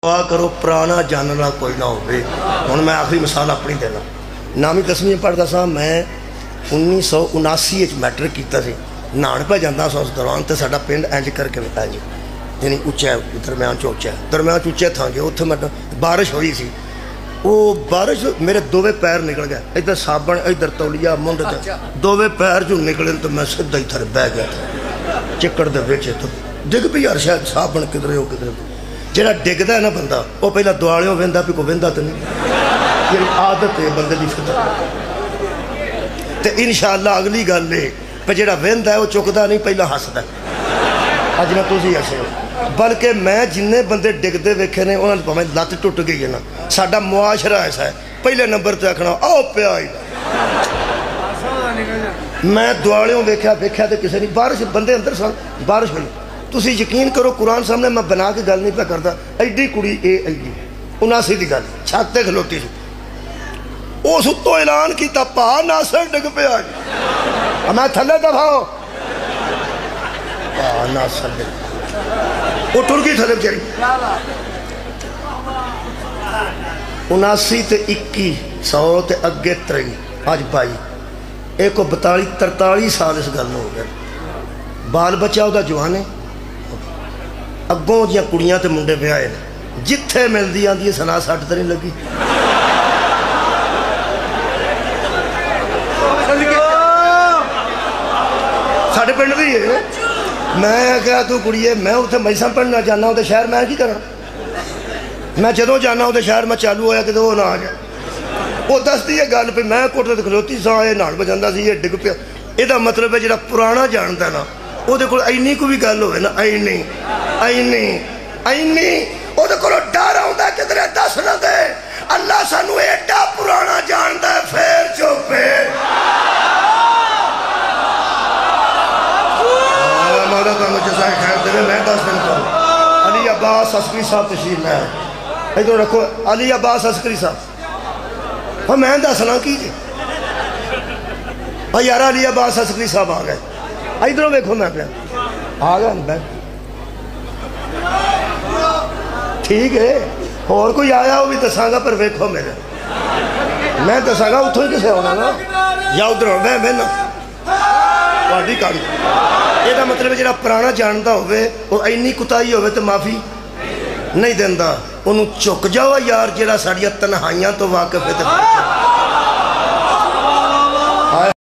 दुआ करो पुराना जानने वाला कोई ना हो। हुण मैं आखिरी मिसाल अपनी देना। नामी 10वीं पढ़ता सा मैं 1979 मैट्रिक किया सी। नहाण पे जाता सा उस दौरान तो साडा पिंड इंज करके विता जी यानी उच्चा दरम्यान च उच्चा दरम्यान च उच्चे था गए उत्थे मैं बारिश हुई सी। वो बारिश मेरे दोवे पैर निकल गए इधर साबण इधर तौलिया मुंड दोवे पैर जो निकले तो मैं सीधा ही थले बह गया था चिक्कड़ दे विच तो डिग पई यार शायद साबण किधरे हो किधरे जेड़ा डिगदा है ना बंदा वो पहला दुआलियों वेंदा भी कोई वेंदा तो नहीं ये आदत है बंदे की फितरत तो इंशाअल्लाह अगली गल है पर जेड़ा वेंदा है वो चुकदा नहीं पहला हसदा अज मैं तुसीं हसे हो बल्कि मैं जिन्ने बंदे डिगते वेखे ने उन्होंने भावें लत्त टुट गई है ना साडा मुआशरा ऐसा है पहले नंबर पर आखना आओ पिया मैं दुआलियों वेख्या वेख्या तो किसी नहीं बारिश बंदे अंदर सन बारिश हुई तुसीं यकीन करो कुरान सामने मैं बना के गल नहीं पे करता एडी कुड़ी ए एडी 79 की गल छत ते खलोती सी उस उत्तों ऐलान किया भा नासर डिग पिया मैं थले दफाओ भा नासर डिग वो टुर गई थले बेचारी 79 ते 21 100 ते अगे 23 अज 22 एक 42-43 साल इस गल हो गए बाल बच्चा वह जवान है अगों दियां कुड़ियां ते मुंडे ब्याहे ने जिथे मिलती आती सना सट तो नहीं लगी साढ़े पिंड दी है मैं क्या तू कुड़िए मैं उत्थे मैसा पढ़ना जाना उस शहर मैं की करा मैं जदों जाना उस शहर मैं चालू होया कि वो ना आ गया वो दसदी है गल भी मैं कोठे ते खलोती सा ये नाल बजांदा सी ये डिग पिया ਇਹਦਾ मतलब है जो पुराना जानता ना वो इन्नी को भी गल हो ना इन्नी इन्नी इन्नी वो डर आता किधरे दस ना दे अल्लाह सानू एडा पुराना जानता है फिर चुप खैर दे मैं दस दिन अली अब्बास अस्करी साहब तशरीफ लाया इधर रखो अली अब्बास अस्करी साहब हाँ मैं दसना की जी भाई यार अली अब्बास अस्करी साहब आ गए इधरों वेखो मैं पे आ गया मैं ठीक है होर कोई आया वो भी दसागा पर वेखो मेरे मैं दसागा उतों ही किसे होना ना या उधर मैं ना वाड़ी काड़ी ਇਹਦਾ मतलब ਜਿਹੜਾ ਪੁਰਾਣਾ ਜਾਣਦਾ ਹੋਵੇ ਉਹ ਇੰਨੀ ਕੁਤਾਈ ਹੋਵੇ ਤੇ ਮਾਫੀ ਨਹੀਂ ਦਿੰਦਾ ਉਹਨੂੰ ਝੁਕ ਜਾਓ ਯਾਰ ਜਿਹੜਾ ਸਾਡੀਆਂ ਤਨਹਾਈਆਂ ਤੋਂ ਵਾਕਿਫ ਹੈ ਤੇ